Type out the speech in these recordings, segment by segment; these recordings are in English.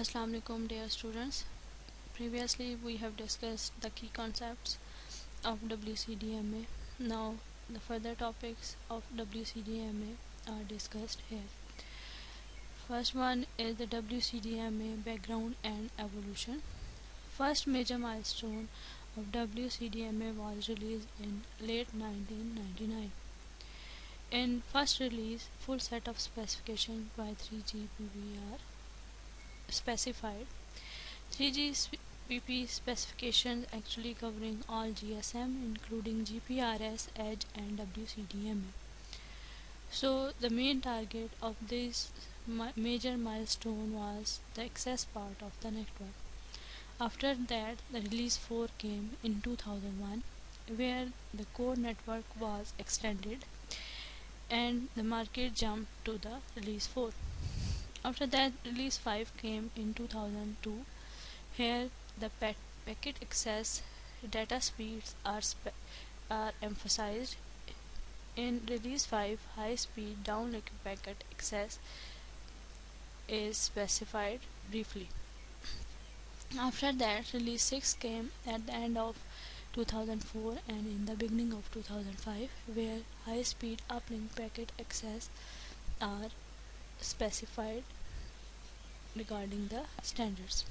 Assalamu alaikum dear students. Previously we have discussed the key concepts of WCDMA. Now the further topics of WCDMA are discussed here. First one is the WCDMA background and evolution. First major milestone of WCDMA was released in late 1999. In first release, full set of specifications by 3GPP are specified. 3GPP specifications actually covering all GSM including GPRS, Edge and WCDMA. So the main target of this major milestone was the access part of the network. After that, the release 4 came in 2001, where the core network was extended and the market jumped to the release 4. After that, release 5 came in 2002. Here, the packet access data speeds are emphasized. In release 5, high-speed downlink packet access is specified briefly. After that, release 6 came at the end of 2004 and in the beginning of 2005, where high-speed uplink packet access are specified regarding the standards.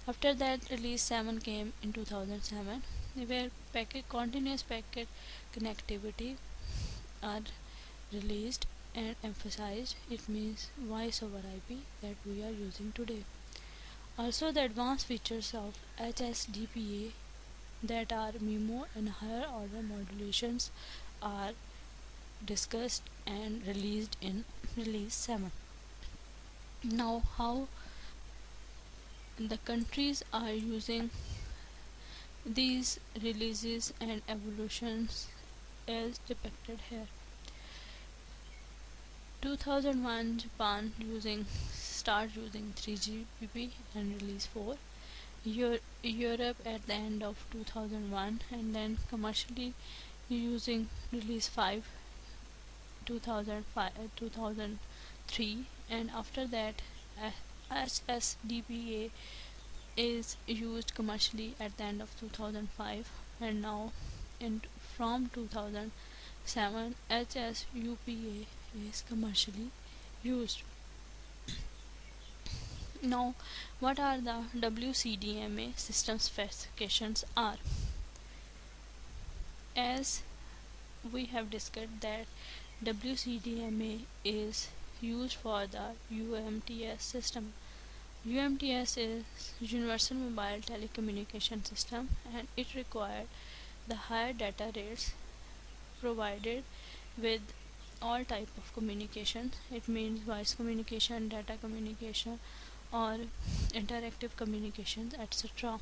After that, release 7 came in 2007, where continuous packet connectivity are released and emphasized. It means voice over IP that we are using today. Also, the advanced features of HSDPA, that are MIMO and higher order modulations, are discussed and released in release 7. Now, how the countries are using these releases and evolutions as depicted here. 2001, Japan start using 3GPP and release 4. Europe at the end of 2001, and then commercially using release 5 2003, and after that HSDPA is used commercially at the end of 2005, and now from 2007 HSUPA is commercially used. Now, what are the WCDMA system specifications are? As we have discussed that WCDMA is used for the UMTS system. UMTS is Universal Mobile Telecommunication System, and it required the higher data rates provided with all type of communication. It means voice communication, data communication or interactive communications, etc.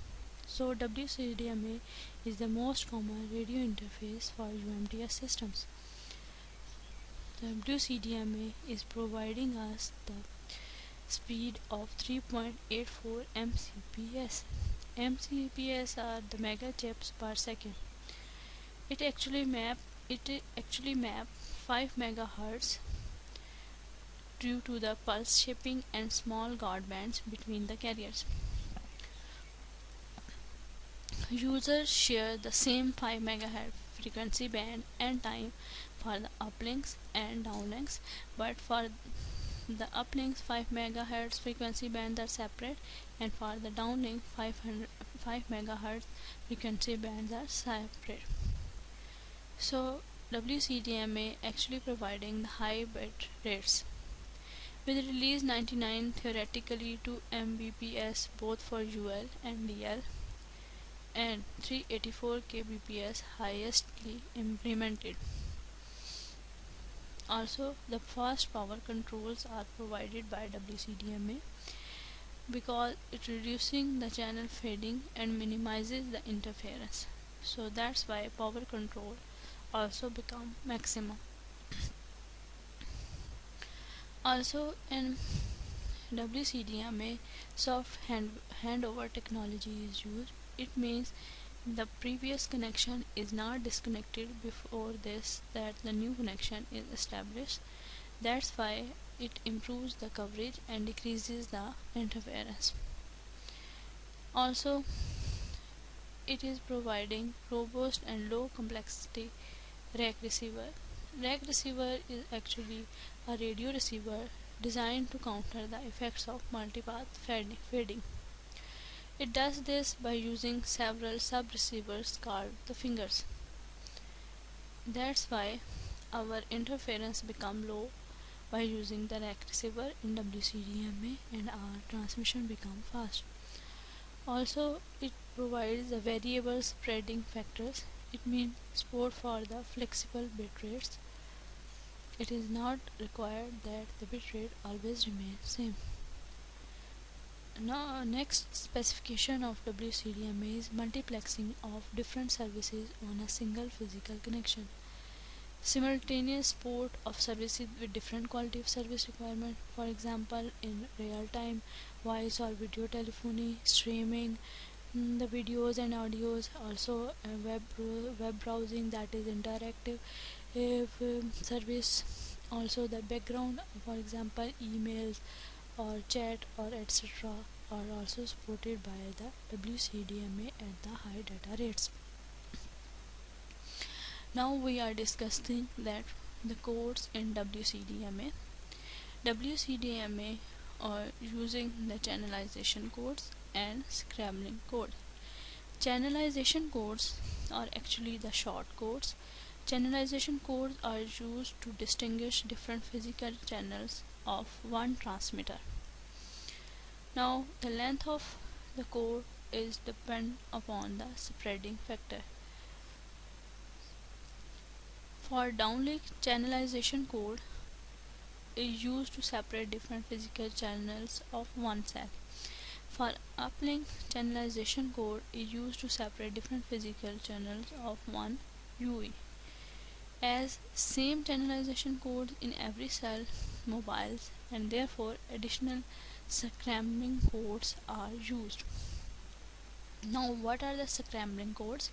So WCDMA is the most common radio interface for UMTS systems. The WCDMA is providing us the speed of 3.84 Mbps. Mbps are the mega chips per second. It actually map 5 megahertz due to the pulse shaping and small guard bands between the carriers. Users share the same 5 MHz frequency band and time for the uplinks and downlinks, but for the uplinks 5 MHz frequency bands are separate, and for the downlink 5 MHz frequency bands are separate. So WCDMA actually providing the high bit rates. With release 99, theoretically 2 Mbps both for UL and DL, and 384 kbps highestly implemented. Also, the fast power controls are provided by WCDMA because it reducing the channel fading and minimizes the interference. So that's why power control also become maximum. Also in WCDMA, soft handover technology is used. It means the previous connection is not disconnected before this, that the new connection is established. That's why it improves the coverage and decreases the interference. Also, it is providing robust and low complexity rack receiver. Rack receiver is actually a radio receiver designed to counter the effects of multipath fading. It does this by using several sub-receivers called the fingers. That's why our interference become low by using the rack receiver in WCDMA, and our transmission become fast. Also, it provides the variable spreading factors. It means support for the flexible bit rates. It is not required that the bit rate always remains same. Now, next specification of WCDMA is multiplexing of different services on a single physical connection. Simultaneous support of services with different quality of service requirement, for example in real-time voice or video telephony, streaming the videos and audios, also web browsing, that is interactive if service, also the background, for example emails or chat or etc., are also supported by the WCDMA at the high data rates. Now we are discussing that the codes in WCDMA. WCDMA are using the channelization codes and scrambling code. Channelization codes are actually the short codes. Channelization codes are used to distinguish different physical channels of one transmitter. Now the length of the code is depend upon the spreading factor. For downlink, channelization code is used to separate different physical channels of one cell. For uplink, channelization code is used to separate different physical channels of one UE. As same channelization codes in every cell mobiles, and therefore additional scrambling codes are used. Now what are the scrambling codes?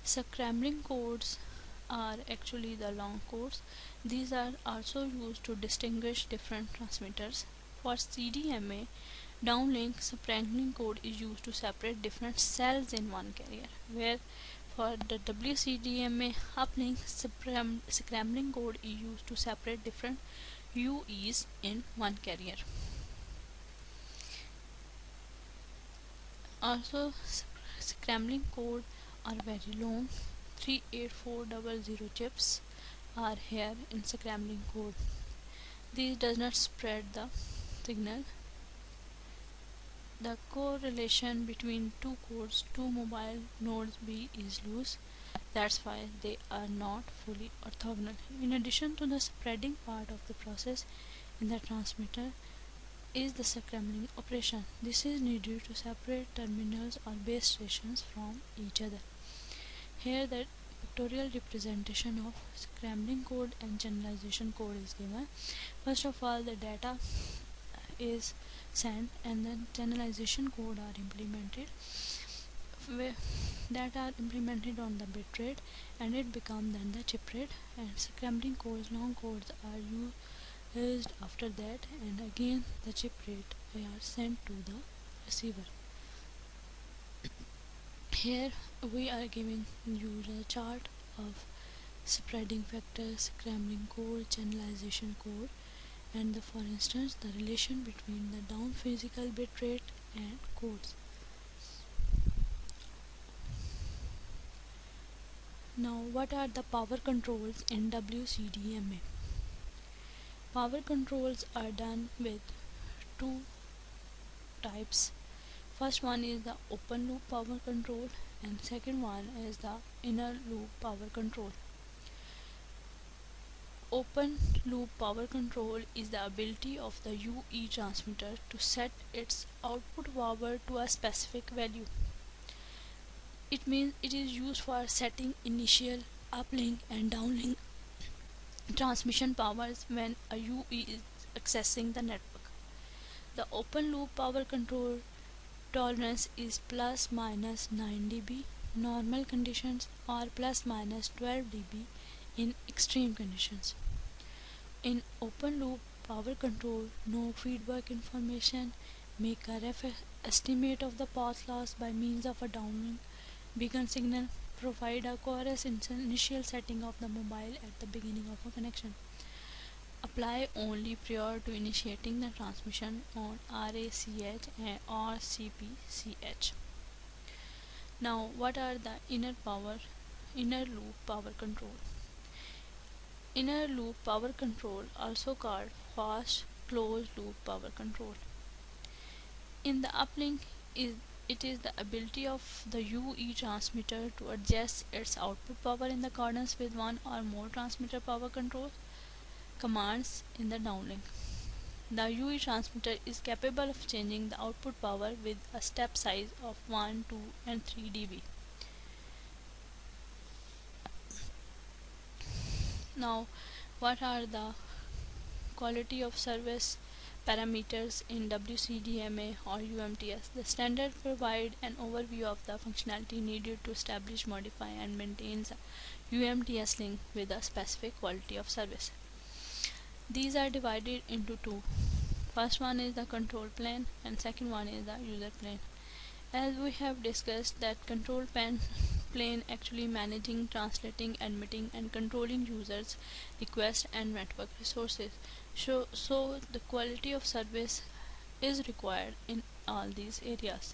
Scrambling codes are actually the long codes. These are also used to distinguish different transmitters. For CDMA, downlink scrambling code is used to separate different cells in one carrier, where for the WCDMA uplink scrambling code is used to separate different UEs in one carrier. Also, scrambling code are very long. 38400 chips are here in scrambling code. These does not spread the signal. The correlation between two codes, two mobile nodes B is loose. That's why they are not fully orthogonal. In addition to the spreading part of the process in the transmitter is the scrambling operation. This is needed to separate terminals or base stations from each other. Here the pictorial representation of scrambling code and channelization code is given. First of all, the data is sent and then channelization code are implemented, that are implemented on the bit rate, and it become then the chip rate, and scrambling codes, long codes are used after that, and again the chip rate are sent to the receiver. Here we are giving you the chart of spreading factor, scrambling code, channelization code, and for instance the relation between the down physical bit rate and codes. Now what are the power controls in WCDMA? Power controls are done with two types. First one is the open loop power control, and second one is the inner loop power control. Open loop power control is the ability of the UE transmitter to set its output power to a specific value. It means it is used for setting initial uplink and downlink transmission powers when a UE is accessing the network. The open loop power control tolerance is plus minus 9 dB normal conditions or plus minus 12 dB in extreme conditions. In open loop power control, know feedback information, make a rough estimate of the path loss by means of a downlink beacon signal, provide a chorus initial setting of the mobile at the beginning of a connection. Apply only prior to initiating the transmission on RACH or CPCH. Now, what are the inner loop power control? Inner loop power control, also called fast closed loop power control. In the uplink, it is the ability of the UE transmitter to adjust its output power in accordance with one or more transmitter power control commands in the downlink. The UE transmitter is capable of changing the output power with a step size of 1, 2, and 3 dB. Now, what are the quality of service parameters in WCDMA or UMTS? The standard provides an overview of the functionality needed to establish, modify, and maintain a UMTS link with a specific quality of service. These are divided into two. First one is the control plane and second one is the user plane. As we have discussed that control plane actually managing, translating, admitting and controlling users requests and network resources. So the quality of service is required in all these areas.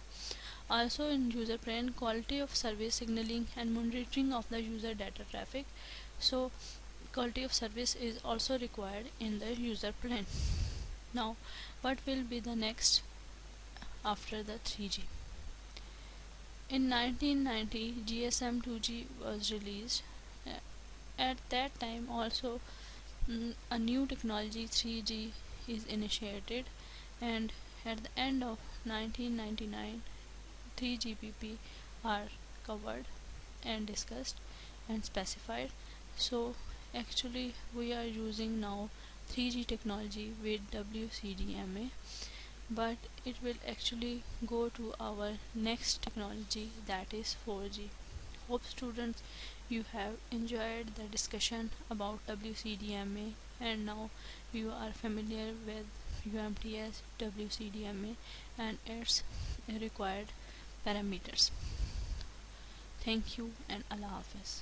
Also in user plane, quality of service signaling and monitoring of the user data traffic. So quality of service is also required in the user plane. Now what will be the next after the 3G? In 1990, GSM 2G was released. At that time also a new technology 3G is initiated, and at the end of 1999 3GPP are covered and discussed and specified. So actually we are using now 3G technology with WCDMA, but it will actually go to our next technology, that is 4G. Hope students you have enjoyed the discussion about WCDMA and now you are familiar with UMTS, WCDMA and its required parameters. Thank you and Allah Hafiz.